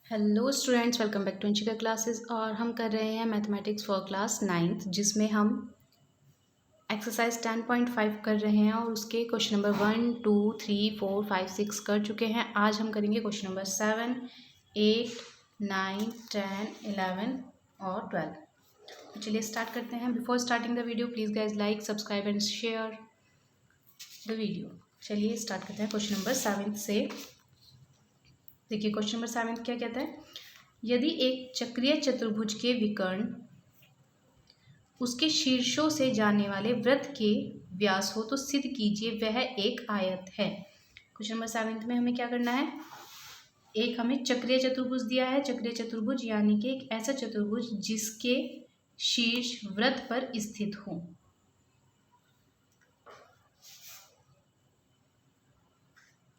Hello students, welcome back to Inshika classes. और हम कर रहे हैं मैथमेटिक्स फॉर क्लास 9th, जिसमें हम एक्सरसाइज 10.5 कर रहे हैं और उसके क्वेश्चन नंबर 1, 2, 3, 4, 5, 6 कर चुके हैं। आज हम करेंगे क्वेश्चन नंबर 7, 8, 9, 10, 11 और 12। तो चलिए स्टार्ट करते हैं। Before starting the video please guys like, subscribe and share the video. चलिए स्टार्ट करते हैं क्वेश्चन नंबर 7 से। देखिए क्वेश्चन नंबर 7 क्या कहता है। यदि एक चक्रीय चतुर्भुज के विकर्ण उसके शीर्षों से जाने वाले वृत्त के व्यास हो तो सिद्ध कीजिए वह एक आयत है। क्वेश्चन नंबर 7 में हमें क्या करना है। एक हमें चक्रीय चतुर्भुज दिया है। चक्रीय चतुर्भुज यानी कि एक ऐसा चतुर्भुज जिसके शीर्ष वृत्त पर स्थित हो।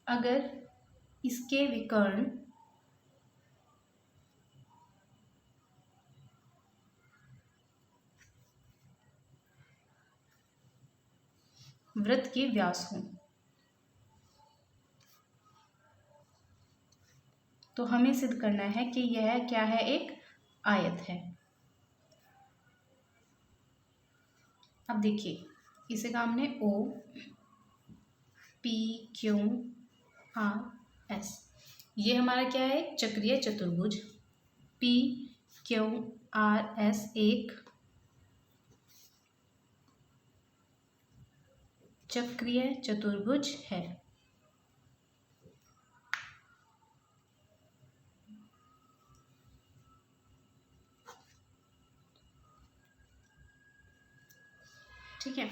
अगर इसके विकर्ण वृत्त के व्यास हो तो हमें सिद्ध करना है कि यह क्या है, एक आयत है। अब देखिए इसे का हमने O P Q R S, ये हमारा क्या है, चक्रीय चतुर्भुज। पी क्यू आर एस एक चक्रीय चतुर्भुज है। ठीक है।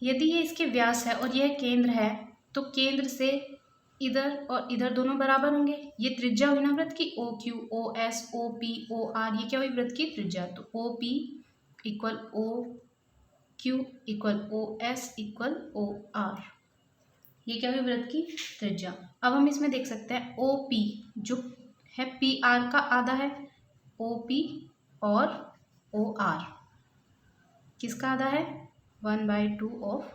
यदि ये इसके व्यास है और यह केंद्र है तो केंद्र से इधर और इधर दोनों बराबर होंगे। ये त्रिज्या हुई ना वृत्त की, O Q O S O P O R, ये क्या हुई वृत्त की त्रिज्या। तो O P equal O Q equal O S equal O R, ये क्या हुई वृत्त की त्रिज्या। अब हम इसमें देख सकते हैं ओ पी जो है पी आर का आधा है। ओ पी और ओ आर किसका आधा है, 1/2 ऑफ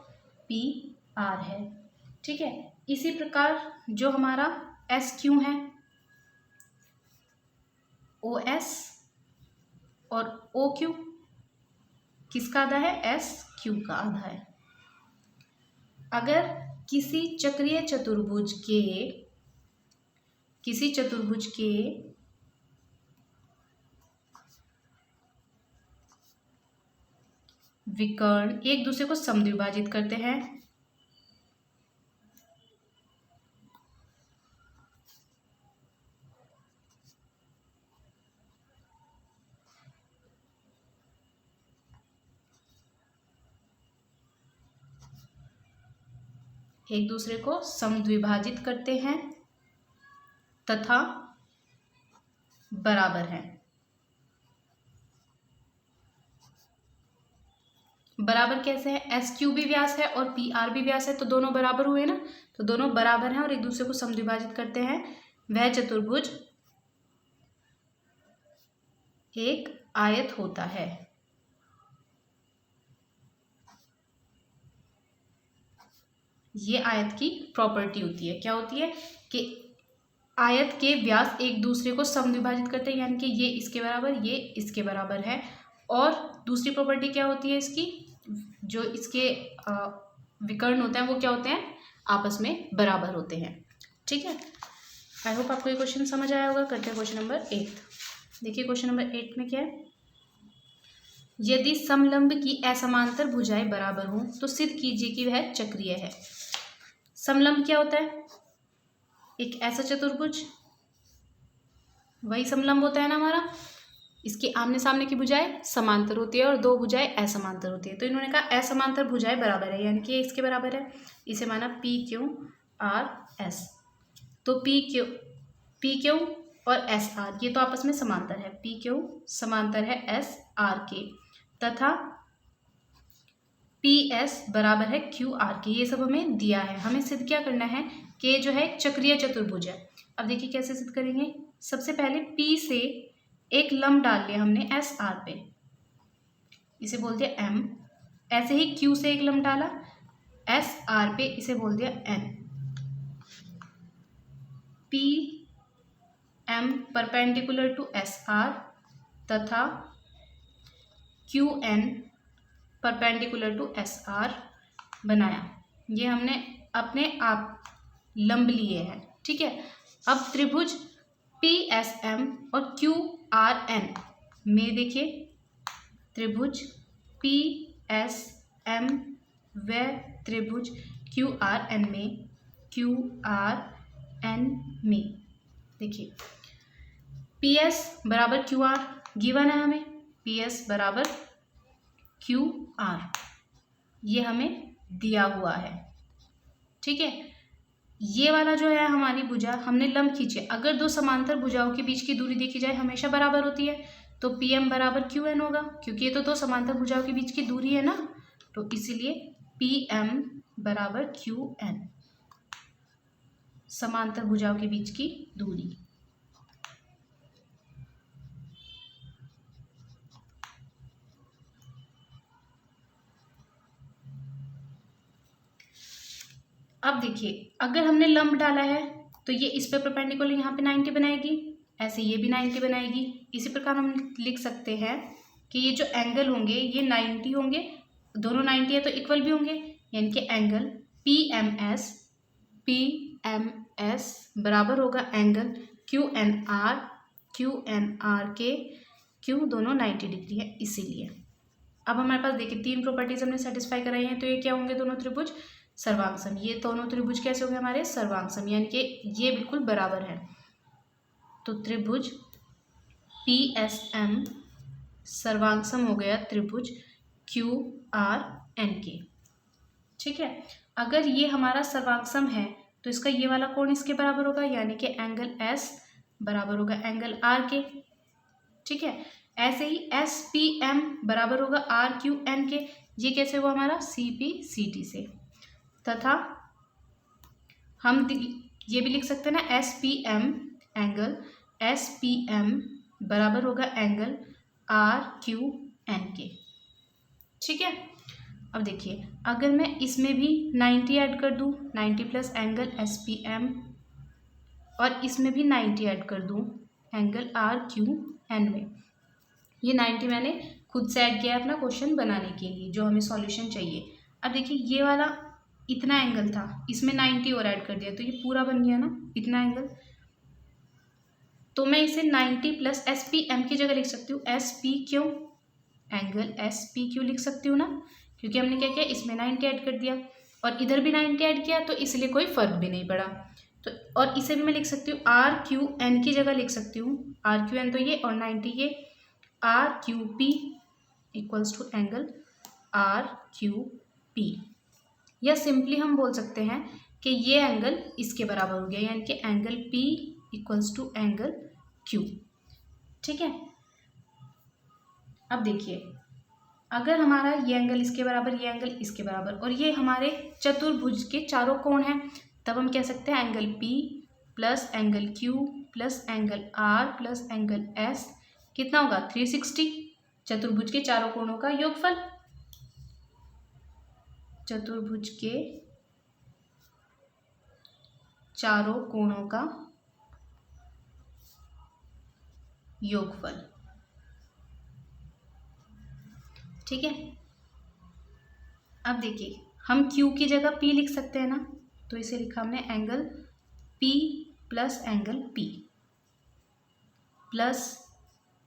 पी आर है। ठीक है। इसी प्रकार जो हमारा एस क्यू है, ओ एस और ओ क्यू किसका आधा है, एस क्यू का आधा है। अगर किसी चतुर्भुज के विकर्ण एक दूसरे को समद्विभाजित करते हैं तथा बराबर हैं। बराबर कैसे है, एस क्यू भी व्यास है और पी आर भी व्यास है तो दोनों बराबर हुए ना। तो दोनों बराबर हैं और एक दूसरे को समद्विभाजित करते हैं। वह चतुर्भुज एक आयत होता है। ये आयत की प्रॉपर्टी होती है। क्या होती है कि आयत के व्यास एक दूसरे को समद्विभाजित करते हैं, यानी कि ये इसके बराबर ये इसके बराबर है। और दूसरी प्रॉपर्टी क्या होती है इसकी, जो इसके विकर्ण होते हैं वो क्या होते हैं, आपस में बराबर होते हैं। ठीक है। आई होप आपको ये क्वेश्चन समझ आया होगा। करते हैं क्वेश्चन नंबर 8। देखिए क्वेश्चन नंबर 8 में क्या है। यदि समलंब की असमांतर भुजाएं बराबर हों तो सिद्ध कीजिए कि वह चक्रीय है। समलंब क्या होता है, एक ऐसा चतुर्भुज, वही समलंब होता है ना हमारा। इसके आमने सामने की भुजाएं समांतर होती है और दो भुजाएं असमांतर होती है। तो इन्होंने कहा असमांतर भुजाएं बराबर है, यानी कि इसके बराबर है। इसे माना पी क्यू आर एस। तो पी क्यू और एस आर ये तो आपस में समांतर है। पी क्यू समांतर है एस आर के, तथा पी एस बराबर है क्यू आर के। ये सब हमें दिया है। हमें सिद्ध क्या करना है कि जो है चक्रीय चतुर्भुज है। अब देखिए कैसे सिद्ध करेंगे। सबसे पहले पी से एक लंब डाल लिया हमने एस आर पे, इसे बोल दिया एम। ऐसे ही क्यू से एक लंब डाला एस आर पे, इसे बोल दिया N. P M perpendicular to S R तथा Q N perpendicular to S R बनाया। ये हमने अपने आप लंब लिए हैं, ठीक है। अब त्रिभुज पी एस एम और क्यू आर एन में देखिए, त्रिभुज पी एस एम व त्रिभुज क्यू आर एन में देखिए, पी एस बराबर क्यू आर गिवन है हमें, पी एस बराबर क्यू आर ये हमें दिया हुआ है, ठीक है। ये वाला जो है हमारी भुजा, हमने लंब खींचे। अगर दो समांतर भुजाओं के बीच की दूरी देखी जाए हमेशा बराबर होती है, तो पी एम बराबर क्यू एन होगा, क्योंकि ये तो दो समांतर भुजाओं के बीच की दूरी है ना, तो इसीलिए पी एम बराबर क्यू एन, समांतर भुजाओं के बीच की दूरी। अब देखिए, अगर हमने लंब डाला है तो ये इस पे परपेंडिकुलर यहाँ पे 90 बनाएगी, ऐसे ये भी 90 बनाएगी। इसी प्रकार हम लिख सकते हैं कि ये जो एंगल होंगे ये 90 होंगे, दोनों 90 है तो इक्वल भी होंगे, यानी कि एंगल पी एम एस बराबर होगा एंगल क्यू एन आर के, क्यों दोनों 90 डिग्री है इसीलिए। अब हमारे पास देखिए तीन प्रॉपर्टीज हमने सेटिस्फाई कराई हैं, तो ये क्या होंगे दोनों त्रिभुज सर्वांगसम। ये दोनों त्रिभुज कैसे होंगे हमारे सर्वांगसम, यानी कि ये बिल्कुल बराबर है। तो त्रिभुज पी एस एम सर्वांगसम हो गया त्रिभुज क्यू आर एन के, ठीक है। अगर ये हमारा सर्वांगसम है तो इसका ये वाला कोण इसके बराबर होगा, यानी कि एंगल एस बराबर होगा एंगल आर के, ठीक है। ऐसे ही एस पी एम बराबर होगा आर क्यू एन के, ये कैसे हुआ हमारा सी पी सी टी से। तथा हम ये भी लिख सकते हैं ना, S P M angle S P M बराबर होगा एंगल आर क्यू एन के, ठीक है। अब देखिए, अगर मैं इसमें भी 90 ऐड कर दूं, 90 plus angle S P M, और इसमें भी 90 ऐड कर दूं एंगल आर क्यू एन में, ये 90 मैंने खुद से ऐड किया है अपना क्वेश्चन बनाने के लिए, जो हमें सॉल्यूशन चाहिए। अब देखिए, ये वाला इतना एंगल था, इसमें 90 और ऐड कर दिया तो ये पूरा बन गया ना इतना एंगल। तो मैं इसे 90 प्लस एस पी एम की जगह लिख सकती हूँ S P Q, angle S P Q लिख सकती हूँ ना, क्योंकि हमने क्या किया इसमें 90 ऐड कर दिया और इधर भी 90 ऐड किया, तो इसलिए कोई फर्क भी नहीं पड़ा। तो और इसे भी मैं लिख सकती हूँ आर क्यू एन की जगह लिख सकती हूँ, आर क्यू एन तो ये और 90 ये, R Q P equals to angle R Q P, या सिंपली हम बोल सकते हैं कि ये एंगल इसके बराबर हो गया, यानी कि angle P equals to angle Q, ठीक है। अब देखिए, अगर हमारा ये एंगल इसके बराबर, ये एंगल इसके बराबर, और ये हमारे चतुर्भुज के चारों कोण हैं, तब हम कह सकते हैं angle P plus angle Q plus angle R plus angle S कितना होगा 360, चतुर्भुज के चारों कोणों का योगफल, चतुर्भुज के चारों कोणों का योगफल, ठीक है। अब देखिए, हम Q की जगह P लिख सकते हैं ना, तो इसे लिखा हमने angle P plus angle P plus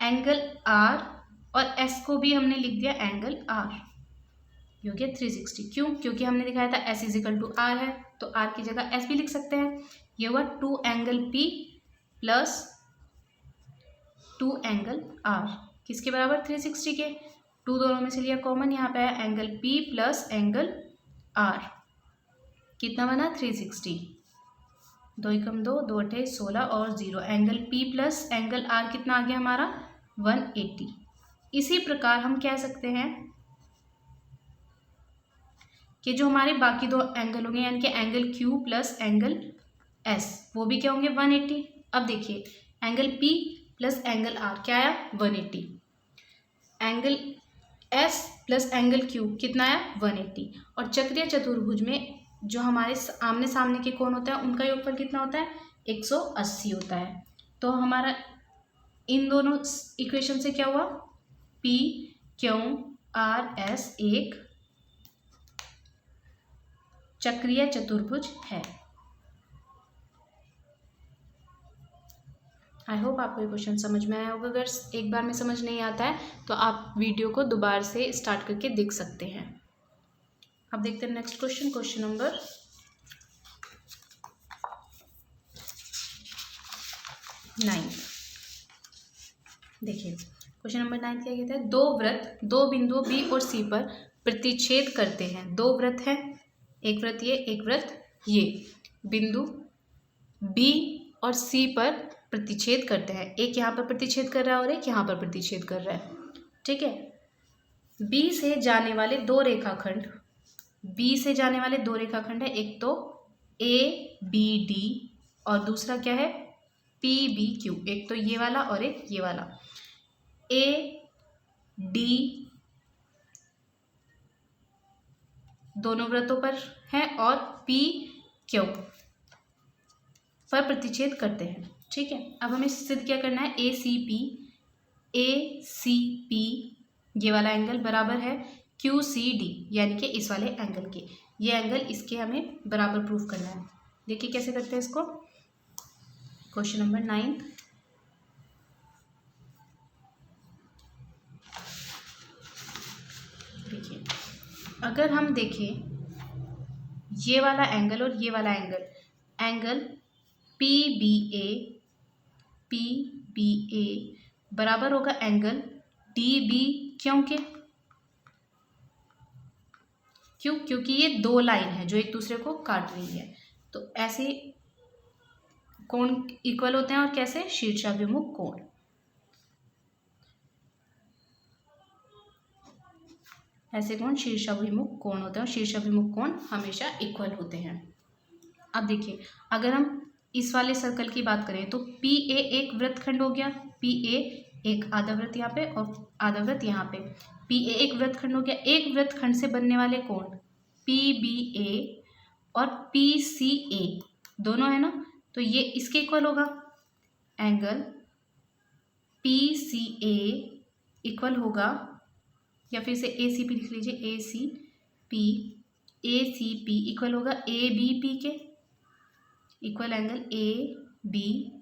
angle R, और S को भी हमने लिख दिया एंगल R, ये हो गया 360। क्यों? क्योंकि हमने दिखाया था S इजिकल टू R है, तो R की जगह S भी लिख सकते हैं। ये हुआ 2 angle P plus 2 angle R, किसके बराबर 360 के, 2 दोनों में से लिया कॉमन, यहाँ पे है angle P plus angle R, कितना बना 360, 2 एकम 2, 2 अठे 16 और 0, angle P plus angle R कितना आ गया हमारा 180। इसी प्रकार हम कह सकते हैं कि जो हमारे बाकी दो एंगल होंगे, यानी कि angle Q plus angle S, वो भी क्या होंगे 180। अब देखिए, angle P plus angle R क्या आया 180, angle S plus angle Q कितना आया 180, और चक्रीय चतुर्भुज में जो हमारे आमने सामने के कोण होता है उनका योगफल कितना होता है 180 होता है। तो हमारा इन दोनों इक्वेशन से क्या हुआ, पी क्यू आर एस एक चक्रीय चतुर्भुज है। आई होप आपको ये क्वेश्चन समझ में आया होगा। अगर एक बार में समझ नहीं आता है तो आप वीडियो को दोबारा से स्टार्ट करके देख सकते हैं। अब देखते हैं नेक्स्ट क्वेश्चन, क्वेश्चन नंबर 9। देखिए क्वेश्चन नंबर 9 क्या कहता है, दो वृत्त दो बिंदुओं बी और सी पर प्रतिच्छेद करते हैं। दो वृत्त है, एक वृत्त ये, एक वृत्त ये, बिंदु बी और सी पर प्रतिच्छेद करते हैं। एक यहाँ पर प्रतिच्छेद कर रहा है और एक यहाँ पर प्रतिच्छेद कर रहा है। ठीक है, बी से जाने वाले दो रेखाखंड, बी से जाने वाले दो रेखाखंड है, एक तो ए बी डी और दूसरा क्या है, पी बी क्यू। एक तो ये वाला और एक ये वाला। ए डी दोनों वृत्तों पर है और पी क्यू पर प्रतिच्छेद करते हैं। ठीक है, अब हमें सिद्ध क्या करना है, ए सी पी ये वाला एंगल बराबर है क्यू सी डी यानी कि इस वाले एंगल के। ये एंगल इसके हमें बराबर प्रूफ करना है। देखिए कैसे करते हैं इसको, क्वेश्चन नंबर 9। देखिए अगर हम देखें ये वाला एंगल और ये वाला एंगल, एंगल पी बी ए बराबर होगा एंगल डी बी क्यों के, क्यों, क्योंकि ये दो लाइन है जो एक दूसरे को काट रही है। तो ऐसे कोण इक्वल होते हैं और कैसे, शीर्षाभिमुख कोण। ऐसे कोण शीर्षाभिमुख कोण होते हैं और शीर्षाभिमुख कोण हमेशा इक्वल होते हैं। अब देखिए अगर हम इस वाले सर्कल की बात करें तो पी ए एक वृत्तखंड हो गया, पी ए एक आधा वृत्त यहाँ पे और आधा वृत्त यहाँ पे, पी ए एक वृत्तखंड हो गया। एक वृत्तखंड से बनने वाले कोण पी बी ए और पी सी ए दोनों है ना, तो ये इसके इक्वल होगा। एंगल पी सी ए इक्वल होगा, या फिर से ए सी पी लिख लीजिए, ए सी पी इक्वल होगा ए बी पी के, equal angle A B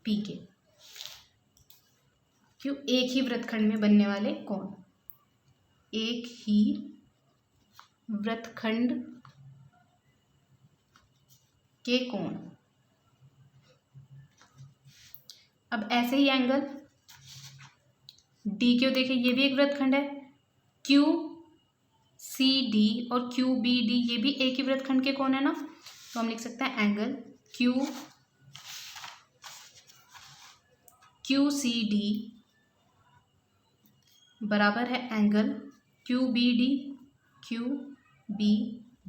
P के। क्यों, एक ही वृत्तखंड में बनने वाले कोण, एक ही वृत्तखंड के कोण। अब ऐसे ही एंगल डी क्यू देखिए, ये भी एक वृत्तखंड है, क्यू सी डी और क्यू बी डी ये भी एक ही वृत्तखंड के कोण है ना, तो हम लिख सकते हैं एंगल क्यू सी डी बराबर है एंगल क्यू बी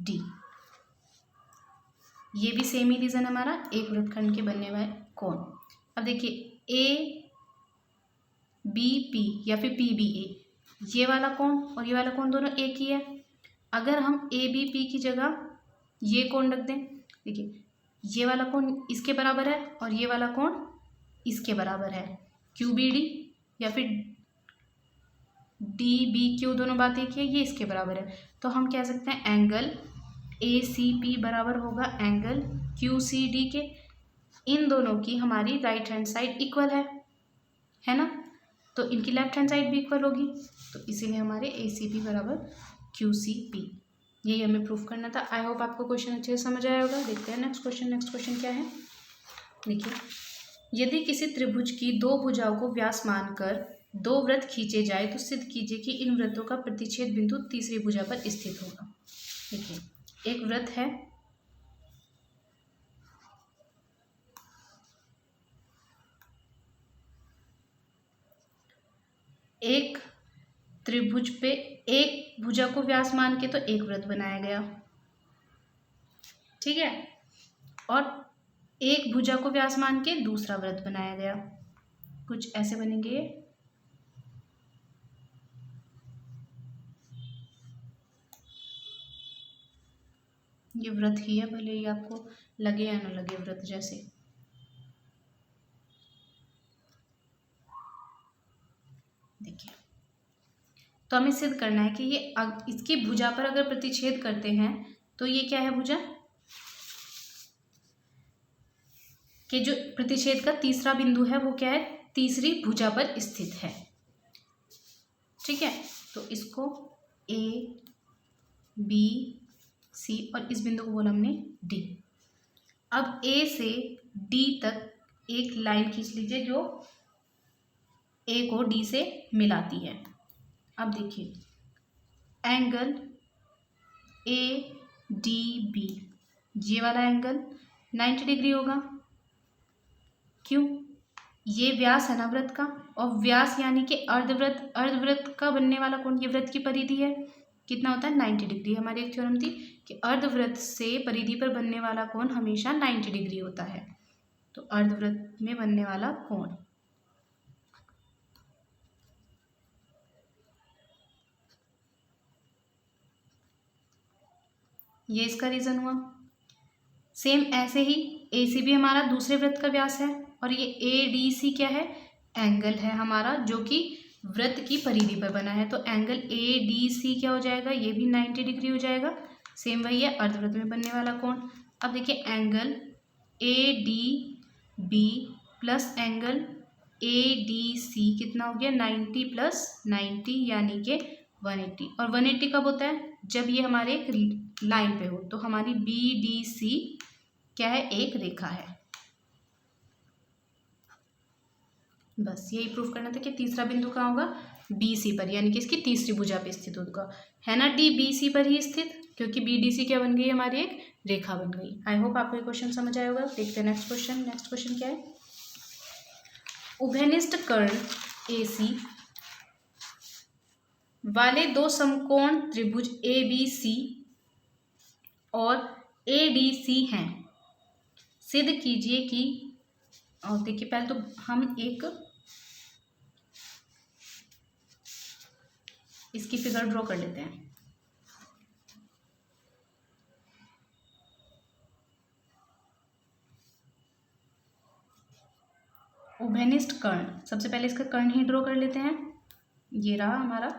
डी। ये भी सेम ही रीजन हमारा, एक वृत्तखंड के बनने वाले कोण। अब देखिए ए बी पी या फिर पी बी ए, ये वाला कोण और ये वाला कोण दोनों एक ही है। अगर हम ए बी पी की जगह ये कोण रख दें, देखिए ये वाला कोण इसके बराबर है और ये वाला कोण इसके बराबर है, क्यू बी डी या फिर डी बी क्यू दोनों बात एक ही है, ये इसके बराबर है। तो हम कह सकते हैं एंगल ए सी पी बराबर होगा एंगल क्यू सी डी के। इन दोनों की हमारी राइट हैंड साइड इक्वल है ना, तो इनकी लेफ्ट हैंड साइड भी इक्वल होगी, तो इसीलिए हमारे ए सी पी बराबर क्यू सी पी, यही हमें प्रूफ करना था। आई होप आपको क्वेश्चन अच्छे से समझ आया होगा। देखते हैं नेक्स्ट क्वेश्चन क्या है। देखिए यदि किसी त्रिभुज की दो भुजाओं को व्यास मानकर दो वृत्त खींचे जाए तो सिद्ध कीजिए कि इन वृत्तों का प्रतिच्छेद बिंदु तीसरी भुजा पर स्थित होगा। देखिए एक वृत्त है, एक त्रिभुज पे एक भुजा को व्यास मान के तो एक वृत्त बनाया गया, ठीक है, और एक भुजा को व्यास मान के दूसरा वृत्त बनाया गया। कुछ ऐसे बनेंगे, ये वृत्त ही है, भले ही आपको लगे या ना लगे वृत्त जैसे। देखिए, तो हमें सिद्ध करना है कि ये इसकी भुजा पर अगर प्रतिच्छेद करते हैं तो ये क्या है भुजा, कि जो प्रतिच्छेद का तीसरा बिंदु है वो क्या है, तीसरी भुजा पर स्थित है। ठीक है, तो इसको ए बी सी और इस बिंदु को बोला हमने डी। अब ए से डी तक एक लाइन खींच लीजिए जो ए को डी से मिलाती है। अब देखिए, एंगल ए डी बी, ये वाला एंगल 90 डिग्री होगा। क्यों, ये व्यास है ना वृत्त का, और व्यास यानी कि अर्धवृत्त, अर्धवृत्त का बनने वाला कोण, ये वृत्त की परिधि है, कितना होता है 90 डिग्री। हमारी एक थ्योरम थी कि अर्धवृत्त से परिधि पर बनने वाला कोण हमेशा 90 डिग्री होता है। तो अर्धवृत्त में बनने वाला कोण, ये इसका रीजन हुआ। सेम ऐसे ही ए सी भी हमारा दूसरे वृत्त का व्यास है, और ये ए डी सी क्या है, एंगल है हमारा जो कि वृत्त की परिधि पर बना है। तो एंगल ए डी सी क्या हो जाएगा, ये भी 90 डिग्री हो जाएगा। सेम वही है अर्धवृत्त में बनने वाला कोण। अब देखिए, angle A D B plus angle A D C कितना हो गया, 90 प्लस 90 यानी कि 180। और 180 कब होता है, जब ये हमारे एक लाइन पे हो। तो हमारी बी डी सी क्या है, एक रेखा है। बस यही प्रूफ करना था कि तीसरा बिंदु कहाँ होगा, बी सी पर, यानी कि इसकी तीसरी भुजा पे स्थित होगा, है ना, डी बी सी पर ही स्थित, क्योंकि बी डी सी क्या बन गई, हमारी एक रेखा बन गई। आई होप आपको ये क्वेश्चन समझ आया होगा। देखते हैं नेक्स्ट क्वेश्चन। नेक्स्ट क्वेश्चन क्या है, उभयनिष्ठ कर्ण ए सी वाले दो समकोण त्रिभुज ए बी सी और ए डी सी हैं, सिद्ध कीजिए कि, और देखिए पहले तो हम एक इसकी फिगर ड्रॉ कर लेते हैं। उभयनिष्ठ कर्ण, सबसे पहले इसका कर्ण ही ड्रॉ कर लेते हैं। ये रहा हमारा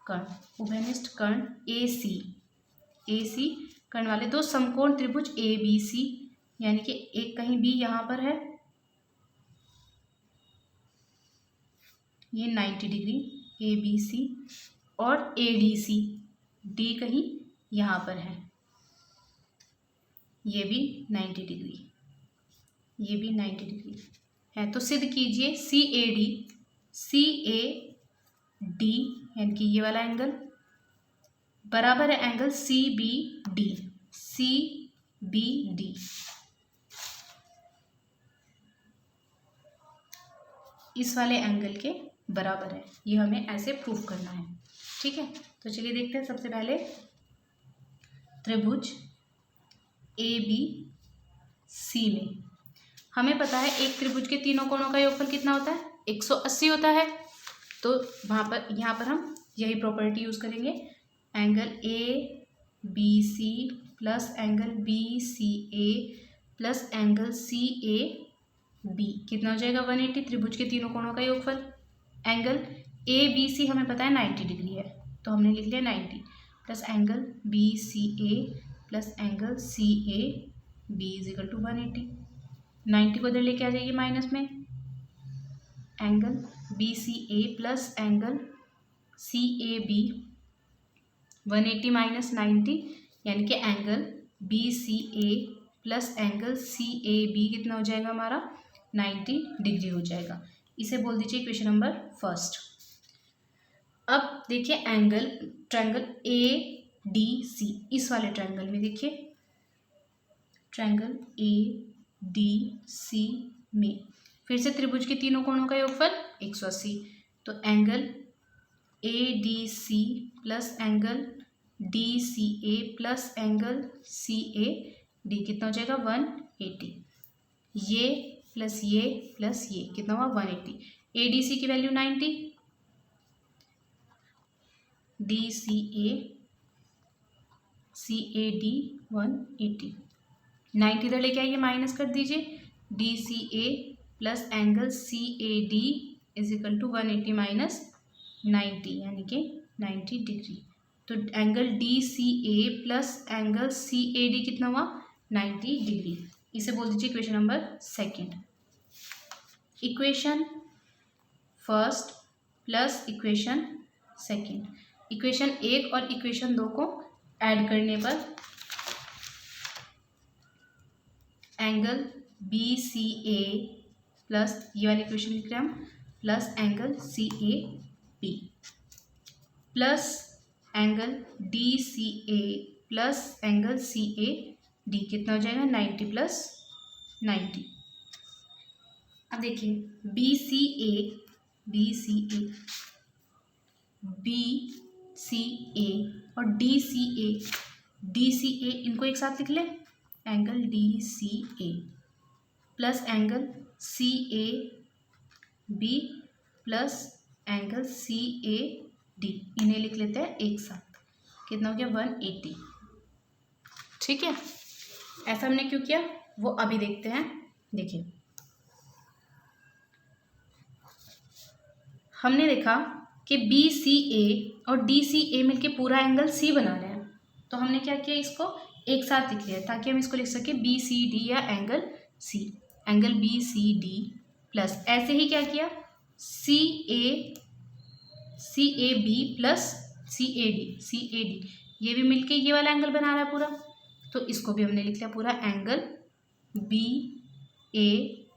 कर्ण, उभयनिष्ठ कर्ण ए सी कर्ण वाले दो समकोण त्रिभुज ए बी सी, यानी कि एक कहीं बी यहाँ पर है, ये 90 डिग्री ए बी सी, और ए डी सी, डी कहीं यहाँ पर है, ये भी 90 डिग्री, ये भी 90 डिग्री है। तो सिद्ध कीजिए सी ए डी यानी कि ये वाला एंगल बराबर है एंगल सी बी डी। इस वाले एंगल के बराबर है, ये हमें ऐसे प्रूफ करना है। ठीक है, तो चलिए देखते हैं। सबसे पहले त्रिभुज ए बी सी में हमें पता है एक त्रिभुज के तीनों कोणों का योगफल कितना होता है, 180 होता है। तो वहाँ पर, यहाँ पर हम यही प्रॉपर्टी यूज़ करेंगे, angle A B C plus angle B C A plus angle C A B कितना हो जाएगा, 180। त्रिभुज के तीनों कोणों का योगफल। एंगल ए बी सी हमें पता है 90 डिग्री है, तो हमने लिख लिया 90 plus angle B C A plus angle C A B is equal to 180। 90 को इधर लेके आ जाइए माइनस में, angle B C A plus angle C A B 180 minus 90 यानी कि angle B C A plus angle C A B कितना हो जाएगा हमारा, 90 डिग्री हो जाएगा। इसे बोल दीजिए इक्वेशन नंबर फर्स्ट। अब देखिए angle triangle A D C, इस वाले ट्रायंगल में देखिए ट्रायंगल ए डी सी में फिर से त्रिभुज के तीनों कोणों का योगफल 180। तो angle A D C plus angle D C A plus angle C A D कितना हो जाएगा, 180। ये प्लस ये कितना हुआ, 180। ए डी सी की value 90, D C A D 180। 90 इधर लेके आइए, माइनस कर दीजिए, D C A plus angle C A D is equal to 180 minus 90 यानी कि 90 डिग्री। तो angle D C A plus angle C A D कितना हुआ 90 डिग्री। इसे बोल दीजिए equation number second. Equation first plus equation second, equation एक और इक्वेशन दो को ऐड करने पर angle B C A plus ये वाली इक्वेशन लिख रहे हैं हम plus angle C A B plus angle D C A plus angle C A D कितना हो जाएगा 90 प्लस 90। अब देखिए B C A B C A B C A और डी सी ए इनको एक साथ लिख ले angle D C A plus angle C A B plus angle C A D, इन्हें लिख लेते हैं एक साथ। कितना हो गया 180। ठीक है, ऐसा हमने क्यों किया वो अभी देखते हैं। देखिए हमने देखा कि बी सी ए और डी सी ए मिलके पूरा एंगल सी बना रहे हैं, तो हमने क्या किया इसको एक साथ लिख लिया ताकि हम इसको लिख सके बी सी डी या angle C, angle B C D plus ऐसे ही क्या किया C A B plus C A D, ये भी मिलके ये वाला एंगल बना रहा है पूरा, तो इसको भी हमने लिख लिया पूरा एंगल बी ए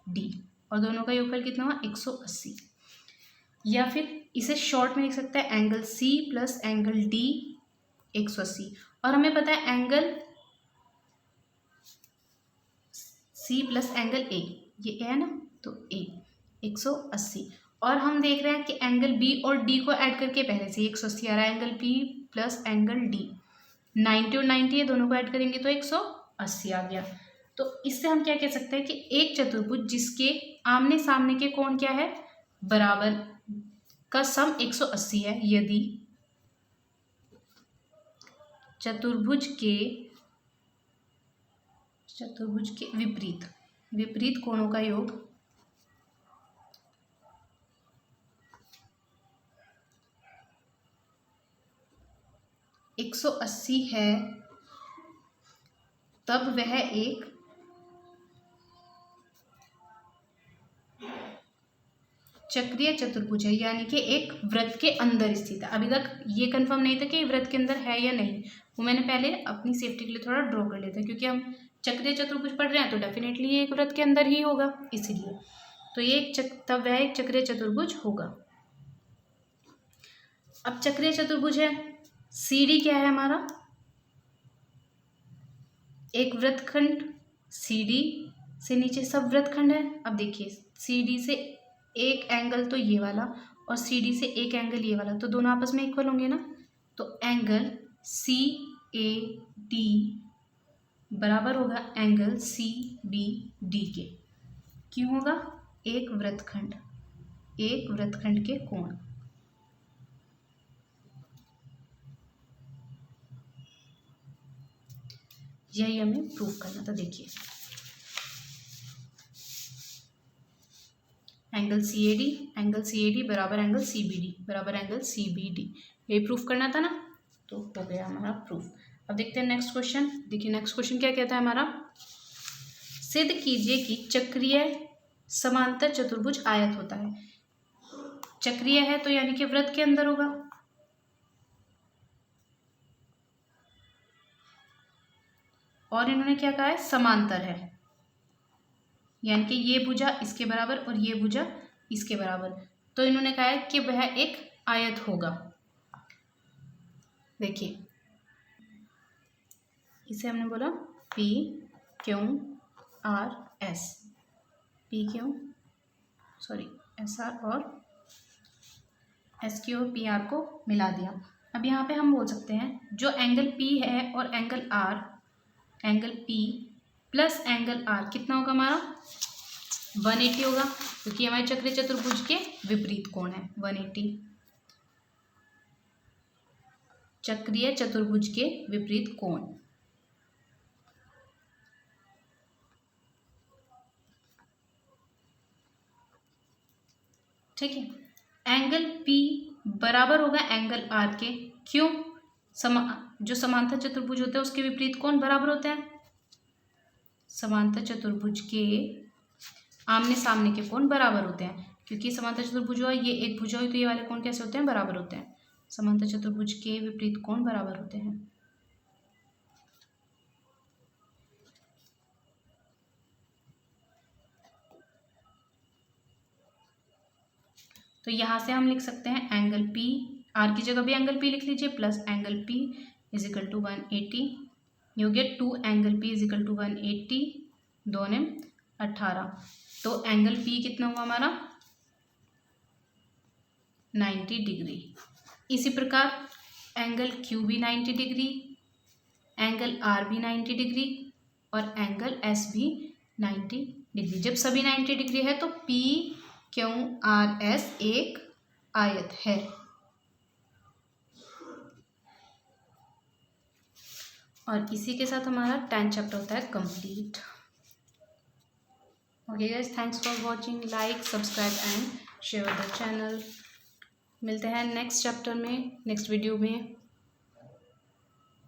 डी और दोनों का योगफल कितना हुआ 180। या फिर इसे शॉर्ट में लिख सकते हैं angle C plus angle D 180, और हमें पता है angle C plus angle A, ये ए है ना, तो ए 180, और हम देख रहे हैं कि एंगल बी और डी को ऐड करके पहले से 180 आ रहा है, angle B plus angle D 90 और 90 है, दोनों को ऐड करेंगे तो 180 आ गया। तो इससे हम क्या कह सकते हैं कि एक चतुर्भुज जिसके आमने सामने के कोण क्या है बराबर का सम 180 है, यदि चतुर्भुज के विपरीत कोणों का योग 180 है, तब वह एक चक्रीय चतुर्भुज है, यानी कि एक वृत्त के अंदर स्थित है। अभी तक ये कंफर्म नहीं था कि वृत्त के अंदर है या नहीं, वो मैंने पहले अपनी सेफ्टी के लिए थोड़ा ड्रॉ कर लेता, क्योंकि हम चक्रीय चतुर्भुज पढ़ रहे हैं तो डेफिनेटली ये एक वृत्त के अंदर ही होगा, इसीलिए तो ये तब वह एक चक्रीय चतुर्भुज होगा। अब चक्रीय चतुर्भुज है, सी डी क्या है हमारा एक वृत्तखंड, सी डी से नीचे सब वृत्तखंड है। अब देखिए सी डी से एक एंगल तो ये वाला और सी डी से एक एंगल ये वाला, तो दोनों आपस में इक्वल होंगे ना, तो एंगल सी ए डी बराबर होगा एंगल सी बी डी के। क्यों होगा एक वृत्तखंड के कोण। यही हमें प्रूव करना था। देखिए एंगल सी ए डी बराबर एंगल सी बी डी बराबर एंगल सी बी डी, यही प्रूफ करना था ना, तो हो गया हमारा प्रूफ। अब देखते हैं नेक्स्ट क्वेश्चन। देखिए नेक्स्ट क्वेश्चन क्या कहता है हमारा, सिद्ध कीजिए कि चक्रीय समांतर चतुर्भुज आयत होता है। चक्रीय है तो यानी कि वृत्त के अंदर होगा, और इन्होंने क्या कहा है समांतर है, यानी कि ये भुजा इसके बराबर और ये भुजा इसके बराबर, तो इन्होंने कहा है कि वह एक आयत होगा। देखिए इसे हमने बोला P Q R S, SR और SQ और PR को मिला दिया। अब यहाँ पे हम बोल सकते हैं जो एंगल P है और angle P plus angle R कितना होगा हमारा 180 होगा, क्योंकि हमारे चक्रीय चतुर्भुज के विपरीत कोण है 180। चक्रीय चतुर्भुज के विपरीत कोण, ठीक है। एंगल P बराबर होगा एंगल आर के। क्यों? जो समांतर चतुर्भुज होता है उसके विपरीत कौन बराबर होते हैं? समांतर चतुर्भुज के आमने सामने के कोण बराबर होते हैं, क्योंकि समांतर चतुर्भुज हुआ ये एक भुजा हुई तो ये वाले कोण कैसे होते हैं? बराबर होते हैं। समांतर चतुर्भुज के विपरीत कोण बराबर होते हैं। तो यहाँ से हम लिख सकते हैं एंगल पी, आर की जगह भी एंगल पी लिख लीजिए, plus angle P is equal to 180। ये हो गया 2 angle P is equal to 180, 2 ने 18। तो एंगल पी कितना हुआ हमारा? 90 डिग्री। इसी प्रकार एंगल क्यू भी 90 डिग्री, एंगल आर भी 90 डिग्री और एंगल एस भी 90 डिग्री। जब सभी 90 डिग्री है तो पी क्यू आर एस एक आयत है। और इसी के साथ हमारा 10 चैप्टर होता है complete. Okay guys, thanks for watching. Like, subscribe and share the channel. मिलते हैं नेक्स्ट चैप्टर में, नेक्स्ट वीडियो में।